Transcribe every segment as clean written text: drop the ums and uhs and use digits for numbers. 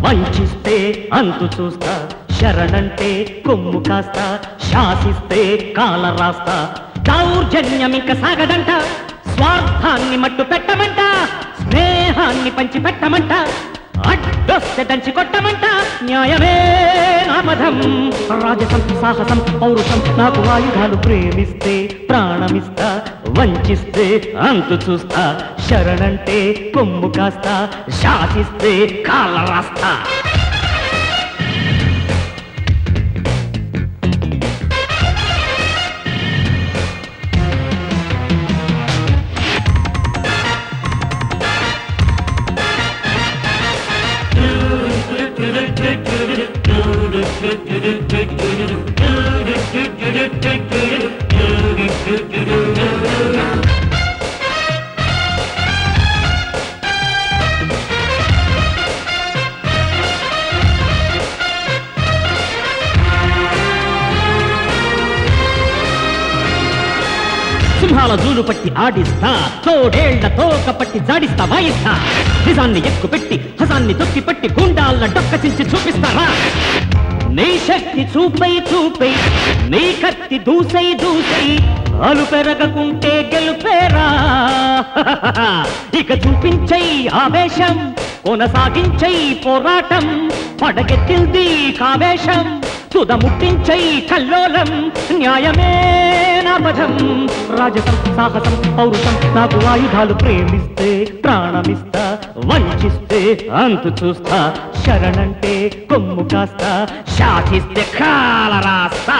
వంచిస్తే అంతు చూస్తా శరణంటే కొమ్ము కాస్తా శాసిస్తే కాల రాస్తా దౌర్జన్యం ఇంక సాగదంట స్వార్థాన్ని మట్టు పెట్టమంట స్నేహాన్ని పంచి పెట్టమంట అడ్డొస్తే దంచి కొట్టమంట న్యాయమే నామధం రాజసం సాహసం పౌరుషం నాకు ఆయుధాలు ప్రేమిస్తే ప్రాణమిస్తా వంచిస్తే అంతు చూస్తా శరణంటే కొమ్ము కాస్తా శాసిస్తే కాల రాస్తా సింహాల జూలు పట్టి ఆడిస్తా తోడేళ్ల తోక పట్టి జాడిస్తా వాయిస్తా నిజాన్ని ఎక్కు పెట్టి హజాన్ని తొక్కి పట్టి గుండాళ్ళ డొక్కచించి చూపిస్తారా నీ శక్తి చూపై చూపై నీ కత్తి దూసై దూసై అలు పెరగకుంటే గెలుపేరా ఇక చూపించై ఆవేశం కొనసాగించై పోరాటం పడగెత్తింది కావేశం తుదముట్టించై కల్లోలం న్యాయమే నామధం రాజసం సాహసం పౌరుషం నాకు ఆయుధాలు ప్రేమిస్తే ప్రాణమిస్తా వంచిస్తే అంతు చూస్తా శరణంటే కొమ్ము కాస్తా శాసిస్తే కాల రాస్తా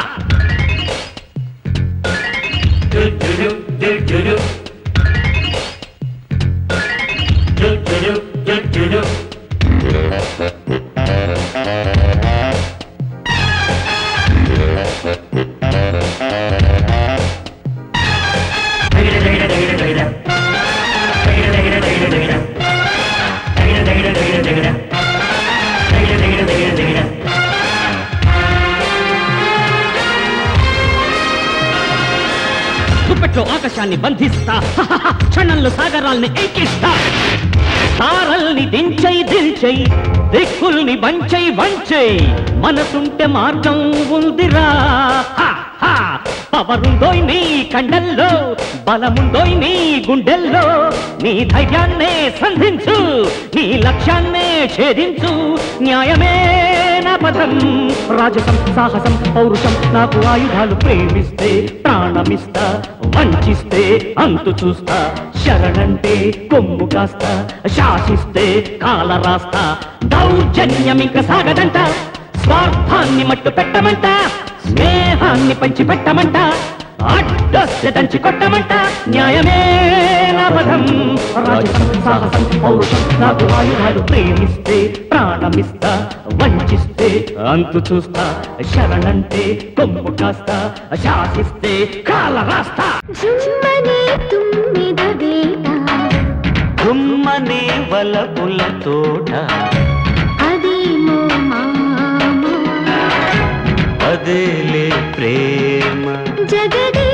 దుప్పట్లో ఆకాశాన్ని బంధిస్తా క్షణంలో సాగరాల్ని ఎక్కిస్తా తారల్ని దించై దిల్చై దిక్కుల్ని వంచై వంచై మనసుంటే మార్గం ఉందిరా పవరుందోయ్ నీ కండల్లో బలముందోయ్ నీ గుండెల్లో నీ ధైర్యాన్నే సంధించు నీ లక్ష్యాన్నే ఛేదించు న్యాయమే నా పదం రాజసం సాహసం పౌరుషం నాకు ఆయుధాలు ప్రేమిస్తే ప్రాణమిస్తా వంచిస్తే అంతు చూస్తా శరణంటే కొమ్ము కాస్తా శాసిస్తే కాల రాస్తా దౌర్జన్యం ఇంక సాగదంట స్వార్థాన్ని మట్టు పెట్టమంట స్నేహాన్ని పంచి పెట్టమంట అడ్డొస్తే దంచి కొట్టమంట న్యాయమే నాపథం రాజసం సాహసం పౌరుషం నాకు ఆయుధాలు ప్రేమిస్తే ప్రాణమిస్తా వంచిస్తే అంతు చూస్తా శరణంటే కొమ్ము కాస్తా శాసిస్తే కాల రాస్తా గుమ్మనే వలపుల తోట అదేలే ప్రేమ జగదే